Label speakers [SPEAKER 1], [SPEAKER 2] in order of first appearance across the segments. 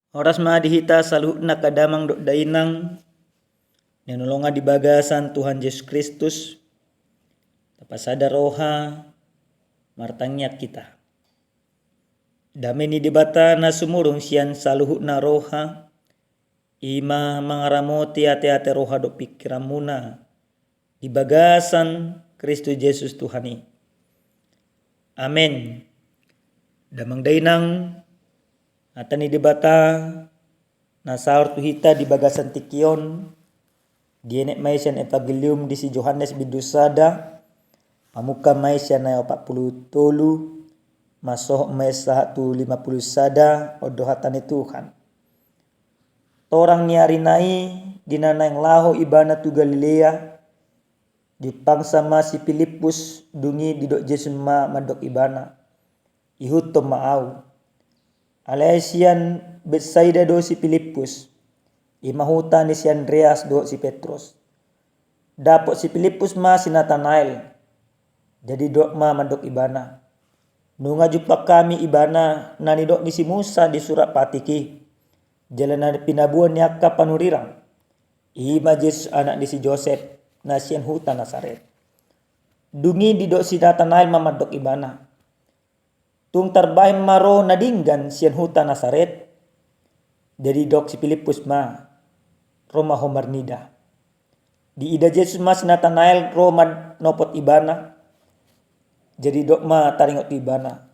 [SPEAKER 1] Oras madihita saluhna kadamang do dainang ninulunga di bagasan Tuhan Yesus Kristus tapasada roha martangnya kita. Dami ni dibata na sumurong siyan saluhna roha ima mangaramoti ate-ate roha do pikiran muna di bagasan Kristus Yesus Tuhani. Amen. Damang dainang atani dibata nasaur tuhita di bagasan tikion dienek maisyan evangelium di si Yohanes bidusada pamuka maisyan na 40 tolu masoh maisa 50 sada odohatan Tuhan. Torang niarinai dinana yang laho ibana tu Galilea dipangsa ma si Filipus dungi didok Yesus ma madok ibana ihuto maau Alesian Betsaida do si Filipus imahuta ni si Andreas do si Petrus dapot si Filipus ma si Nathanael jadi dok ma madok ibana nunga jupa kami ibana nani dok ni si Musa di surat patiki jalanan pinabuan ni akka panurirang ima Yesus anak di si Joseph nasian huta Nasaret dungi di dok si Nathanael mamadok ibana tung tarbahim maro nadinggan sian huta Nasaret jadi dok si Filipus ma Roma homarnida di ida Yesus ma si Nathanael Roma nopot ibana jadi dok ma taringot ibana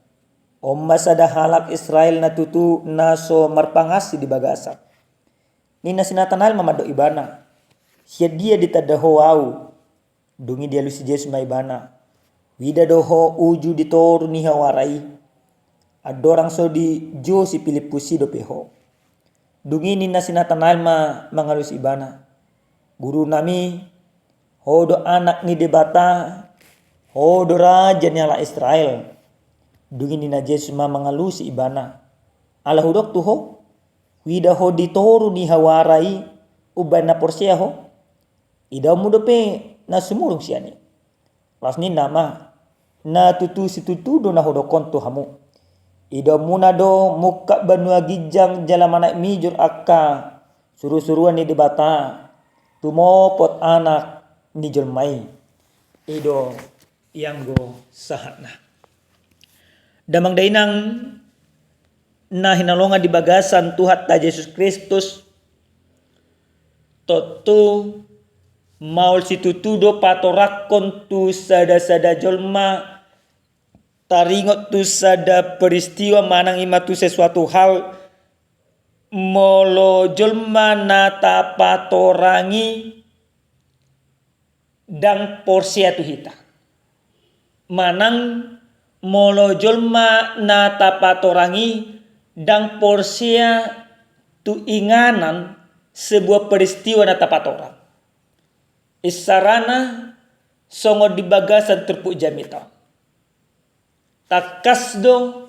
[SPEAKER 1] omma sada halak Israel na tutu naso marpangasi di bagasa nina si Nathanael mamadok ibana siya dia ditadaho au dungi dia lusi Yesus ma ibana wida doho uju ditoru ni hawarai adorang so di jo si Filipus si do peho dungi nina si Nathanael ma mangalus ibana guru nami hodo anak ni debata hodo raja ni ala Israel dungi nina Yesus ma mangalus ibana ala hudok tuho wida ho ditoru ni hawarai ubana porsia ho ida mudo pe na sumurung siani las ni nama na tutu si tutu do na hodo konto hamu ida muna do muka banua gijang jalan anak mijur akka suruh-suruan ni debata tumopot anak ni jolmai ido yang go sahatna damang dainang na hinalonga di bagasan Tuhan ta Yesus Kristus totu maul si tutudo patorakon tu sada-sada jolma taringot tu sada peristiwa manang ima tu sesuatu hal molo jolma nata patorangi dan porsia tu hita manang molo jolma nata patorangi dan porsia tu inganan sebuah peristiwa nata patorang isarana songo di bagasan terpuk jamita takas do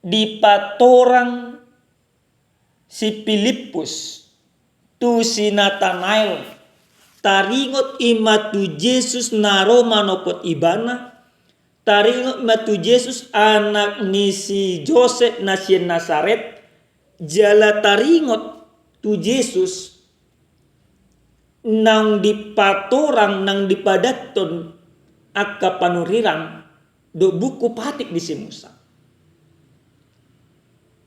[SPEAKER 1] di patorang si Filipus tu si Nathanael taringot ima tu Yesus naro manopot ibana taringot ima tu Yesus anak ni si Joseph nasien Nasaret jala taringot tu Yesus nang dipatorang nang dipadaton akka panurirang do buku patik di si Musa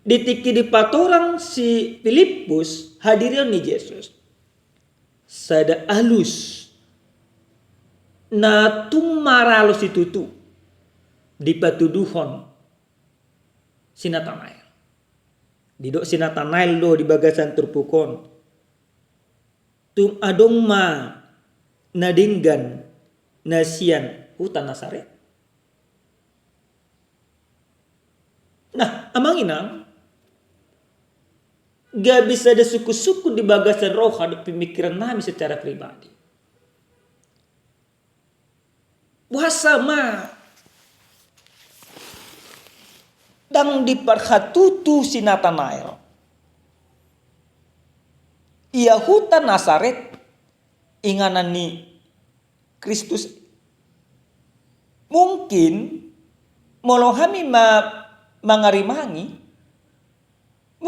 [SPEAKER 1] ditiki dipatorang si Filipus hadirin ni Yesus sada alus na tumaralos itutu dipatuduhon si Nathanael didok si Nathanael do di bagasan terpukon tung adong ma nadinggan nasian huta Nasaret. Nah, amang inang gak bisa ada suku-suku di bagasan roha di pemikiran nami secara pribadi. Puasa ma dang diperhatutu si Nathanael. Ia huta Nasaret inganan ni Kristus mungkin molo hami mangarimangi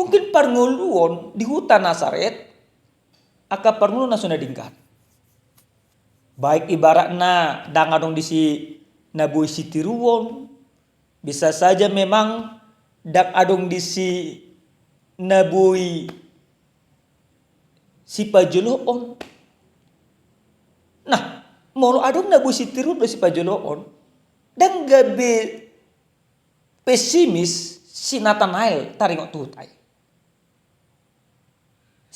[SPEAKER 1] Mungkin parnguluon di hutan Nazaret aka parnguluon na sunadingkat. Baik ibaratna dangadong di si nabuy si tiruon, bisa saja memang dak adong di si nabuy si pajoloon. Nah, molo adong nabuy si tiruon do si pajoloon, dan gabi pesimis si Nathanael taringok tutay.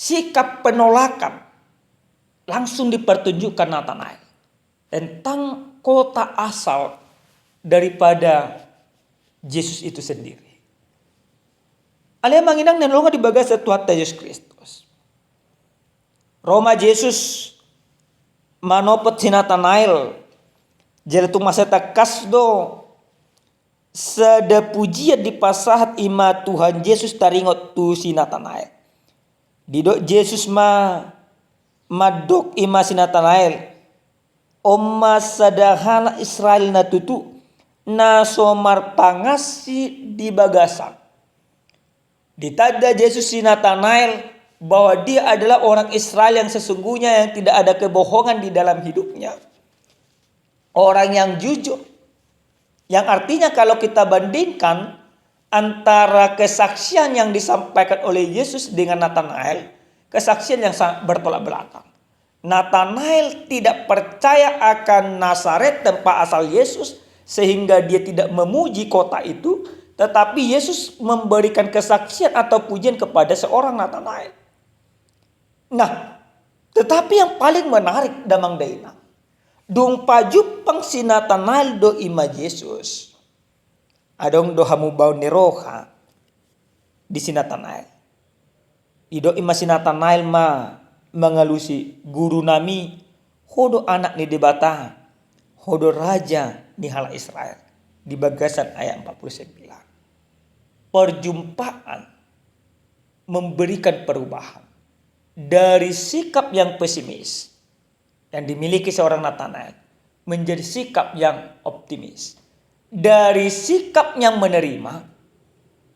[SPEAKER 1] Sikap penolakan langsung dipertunjukkan Nathanael tentang kota asal daripada Yesus itu sendiri. Alia manginang nanolonga di bagas Tuhan Yesus Kristus. Roma Yesus manopot si Nathanael jadi tu masa takas do sada pujian di pasahat ima Tuhan Yesus taringot tu si Nathanael. Didok Yesus madok ima si Nathanael. Oma sadahala Israel na tutu na somar pangasi di bagasan. Ditanda Yesus si Nathanael bahwa dia adalah orang Israel yang sesungguhnya yang tidak ada kebohongan di dalam hidupnya. Orang yang jujur. Yang artinya kalau kita bandingkan antara kesaksian yang disampaikan oleh Yesus dengan Nathanael, kesaksian yang sangat bertolak belakang. Nathanael tidak percaya akan Nazaret tempat asal Yesus sehingga dia tidak memuji kota itu, tetapi Yesus memberikan kesaksian atau pujian kepada seorang Nathanael. Nah, tetapi yang paling menarik damang daina, dong pajupang si Nathanael do ima Yesus. Adong do hamu bau neroha di si Nathanael. Ido ima si Nathanael mengalusi guru nami hodo anak ni debata hodo raja ni hala Israel di bagasan ayat 49. Perjumpaan memberikan perubahan dari sikap yang pesimis yang dimiliki seorang Nathanael menjadi sikap yang optimis. Dari sikap yang menerima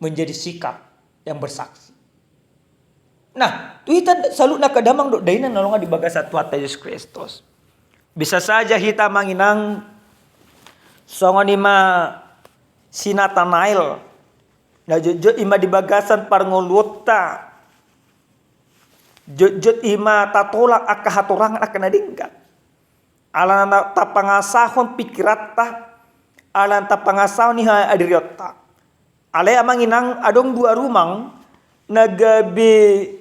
[SPEAKER 1] menjadi sikap yang bersaksi. Nah, kita selalu nak kadamang dok daina nolongan di bagas Tuhan Yesus Kristus. Bisa saja kita manginang songon ima si Nathanael na jujut ima di bagasan parngoluta. Jujut ima tatolak aka hatorangan aka nadingkat. Alan tapangasahon pikirata alan tapangasahon ni adiriota. Alay amanginang adong dua rumang nagabe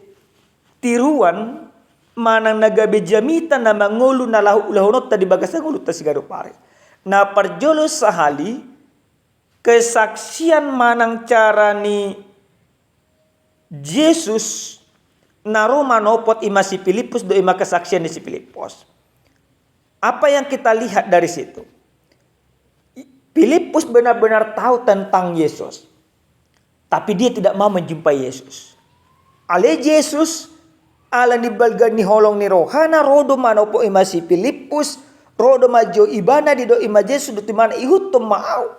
[SPEAKER 1] tiruan manang nagabe jamitan na mangulu na lahunot ta di bagasa ngulut ta sigado pare. Na parjolo sahali kesaksian manang cara ni Yesus naro manopot ima si Filipus do ima kesaksian ni si Filipus. Apa yang kita lihat dari situ? Filipus benar-benar tahu tentang Yesus. Tapi dia tidak mau menjumpai Yesus. Ale Yesus ala ni balga ni holong ni rohana rodo manopo ima si Filipus rodo majo ibana di do ima Yesus do timana ihut to mau.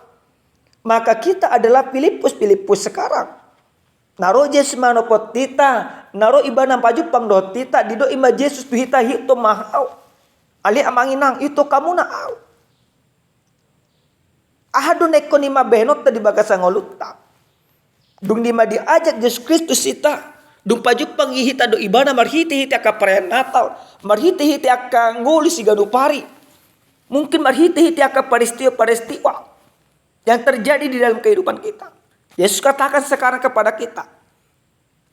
[SPEAKER 1] Maka kita adalah Filipus sekarang. Naro Yesus manopo tita naro ibana pajupang do tita di do ima Yesus tu hita hit to mau. Ali amanginang itu kamu na au. Ahadun ekon ima benot di bagasa ngoluta. Dung lima diajak Yesus Kristus ita. Dung pajupang ihita do ibana marhiti-hiti aka perayaan Natal. Marhiti-hiti aka nguli si gadu pari. Mungkin marhiti-hiti aka peristiwa yang terjadi di dalam kehidupan kita. Yesus katakan sekarang kepada kita.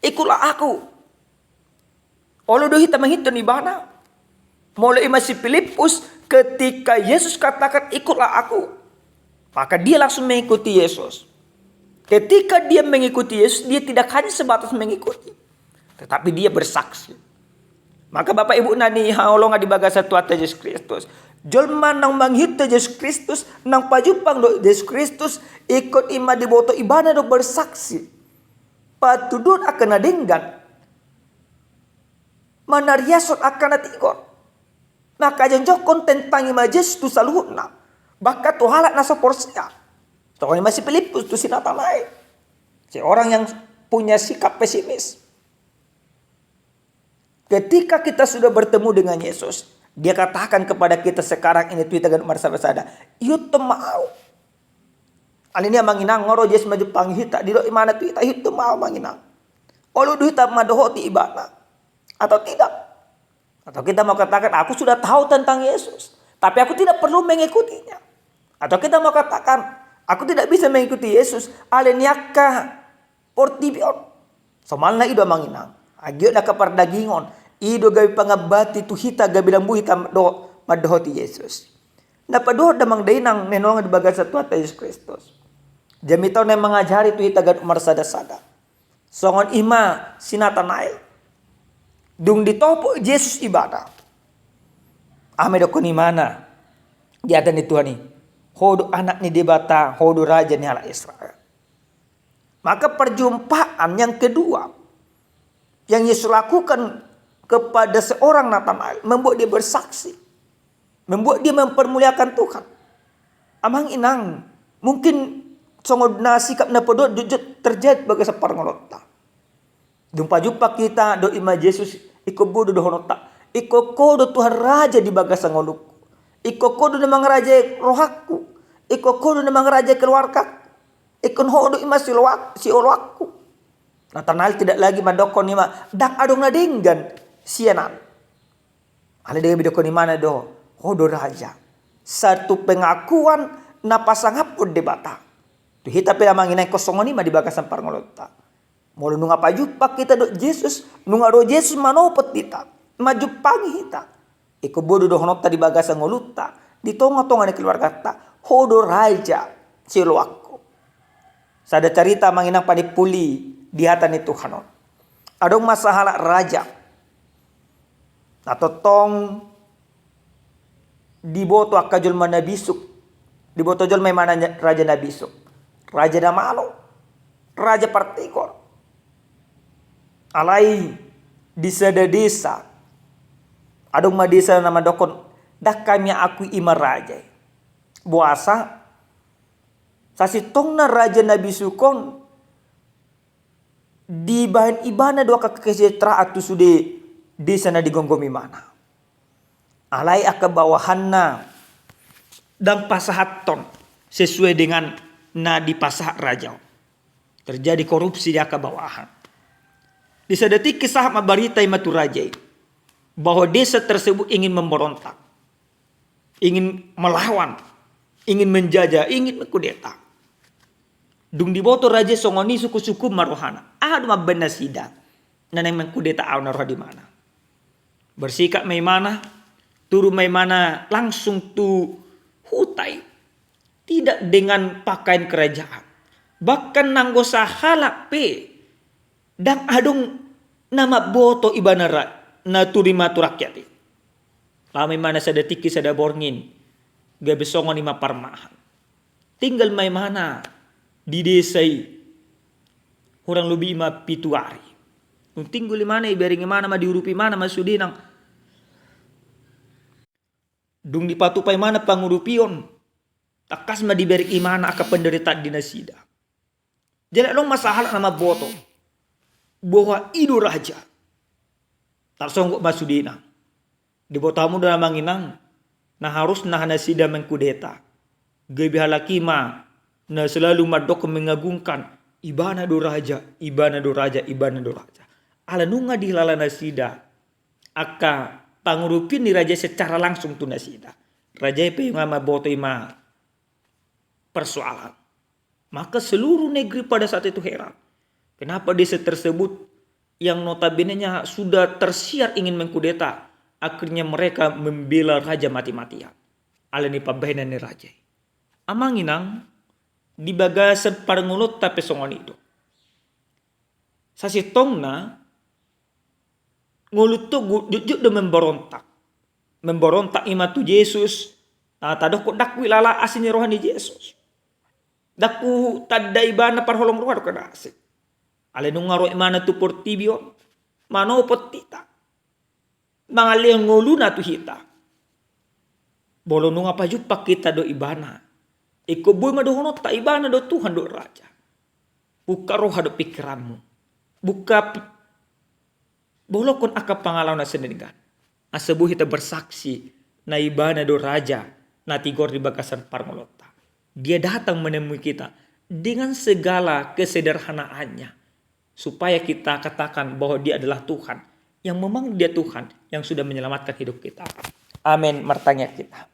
[SPEAKER 1] Ikutlah aku. Olo do hita menghitung ibana. Mulai masih Filipus ketika Yesus katakan ikutlah aku. Maka dia langsung mengikuti Yesus. Ketika dia mengikuti Yesus, dia tidak hanya sebatas mengikuti. Tetapi dia bersaksi. Maka Bapak Ibu nani haolonga di bagasa Tuhan Yesus Kristus. Jolma nang manghita Yesus Kristus, nang pajupang do Yesus Kristus, ikut ima di boto ibana do bersaksi. Patudun akan nadinggan. Manariasot akan natikor. Maka jonjokon tentang ima Yesus tu saluhna. Bahkan tuh halak nasa porsia. Tokonya masih Filipus tu si Nathanael. Si orang yang punya sikap pesimis. Ketika kita sudah bertemu dengan Yesus, dia katakan kepada kita sekarang ini tuh tagan marsada, "Yut mau." Alini manginang ngoro Yesus maju panghita di mana tuh ita yut mau manginang. Olu duit madohoti ibana atau tidak? Atau kita mau katakan aku sudah tahu tentang Yesus, tapi aku tidak perlu mengikutinya. Atau kita mau katakan aku tidak bisa mengikuti Yesus, aleniaka portibion. Somalna ido manginang. Agio na kapardagingon, ido gabi pangabati tu hita gabi lambu hita do madohoti Yesus. Napadoh damang dainang nenong di bagas sa Tuhan Yesus Kristus. Jamitaw na mangajari tu hita gad marsada-sada. Songon ima sinatanail. Dung ditopo Yesus ibadah. Ame do kuni mana? Di ada ni Tuhan ni. Hodo anak ni debata, hodo raja ni ala Israel. Maka perjumpaan yang kedua yang Yesus lakukan kepada seorang Natanael membuat dia bersaksi. Membuat dia mempermuliakan Tuhan. Amang inang mungkin songod na sikap na podot jujut terjadi bagai separngolota. Dumpa jumpa kita do ima Yesus iko bodo do honota. Iko kodo Tuhan raja di bagas ngoluk. Iko kodo namang raja rohaku. Iko kodo namang raja keluarga. Ikon hodo ima si olwakku. Natanael tidak lagi madokon ima dak adong na denggan sianan. Ale dia bidokon mana do hodo raja. Satu pengakuan na pasangapun debata. Tu hita pela manginay kosongon ima di bagasan parngolota. Mulu nunga pajupak kita do Yesus, nunga do Yesus manopot kita. Majupangi hita. Iko bodo do honota di bagasan ngoluta. Di tonga-tonga ni keluarga ta. Hodo raja siloakko. Sada cerita manginang panipuli di hata ni Tuhanon. Adong masahala raja. Atau tong diboto akajul manabisuk. Diboto jol may mana raja nabisuk. Raja Damalo, Raja Partikor, alai di sada desa, adong madesa nama dokon, dak kami aku ima raja, buasa, sasitong na Raja Nabi Sukon, di bahan ibana dua kakesejahteraan tu sudah desa na digonggomi mana, alai akabawahan na, dan pasahaton sesuai dengan na di pasah raja. Terjadi korupsi di akabawahan. Di sedetik kisah mabarita imatu raja bahwa desa tersebut ingin memberontak, ingin melawan, ingin menjajah, ingin mengkudeta. Dung diboto raja songoni suku-suku marohana. Adu mabena sida. Nanang mengkudeta au naroh di mana. Bersikap may mana, turu may mana langsung tu hutai. Tidak dengan pakaian kerajaan. Bahkan nanggo sahala pe. Dan adong nama boto ibanara na turima tu rakyat. Lamay mana sa detiki sa daborngin. Gabesongan ima parmahan. Tinggal may mana di desay. Orang lubi ima pituari. Nung tinggal mana ibering mana ma diurupi mana masudinang. Dung dipatupay mana pangurupion. Takas ma diberi imana aka penderitaan dinasida. Jadi long masalah nama boto. Bahwa idu raja. Tarsonggok masudina. Di botamu dalam manginang. Na harus nah nasida mengkudeta. Gabi halakima. Na selalu madok mengagungkan. Ibana do raja. Ibana do raja. Ibana do raja. Ala nunga dihlala nasida. Aka pangurupin ni raja secara langsung tu nasida. Raja pe yung ama boto ima persoalan. Maka seluruh negeri pada saat itu heran. Kenapa desa tersebut yang notabene-nya sudah tersiar ingin mengkudeta. Akhirnya mereka membela raja mati-matian. Alani pabahinan ni raja. Amanginang di bagasan parangulot tapi songon itu. Sasitong na ngulut tu jujur do memberontak. Memberontak imatu Yesus. Tadok ko dakwi lala asin rohani Yesus. Daku tadai bana parholong ruar kada asik. Ale nungaro imana tu portibion. Mano potita. Mangaliang nguluna tu hita. Bolo nunga pajupak kita do ibana. Iko boy madohonot ta ibana do Tuhan do raja. Buka roha do pikiranmu. buka bolokon aka pangalaw na senenigan. Asabu hita bersaksi na iba na do raja na tigor di bagasan parmolota. Dia datang menemui kita dengan segala kesederhanaannya, supaya kita katakan bahwa dia adalah Tuhan, yang memang dia Tuhan yang sudah menyelamatkan hidup kita. Amin. Martanya kita.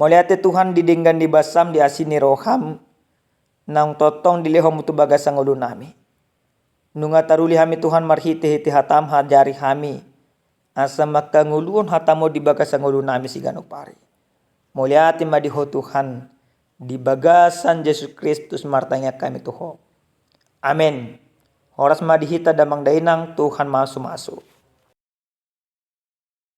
[SPEAKER 1] Moliate Tuhan didenggan di basam di asini roham nang totong dilehom mutu bagasang ulu nami. Nunga taruli hami Tuhan marhite-hite hatam hajari hami. Asa makanguluon hatamo di bagasang ulu nami sigano pari. Moliate madiho Tuhan di bagasan Yesus Kristus martanya kami tuho. Amin. Horas madihita damang dainang Tuhan masu-masu.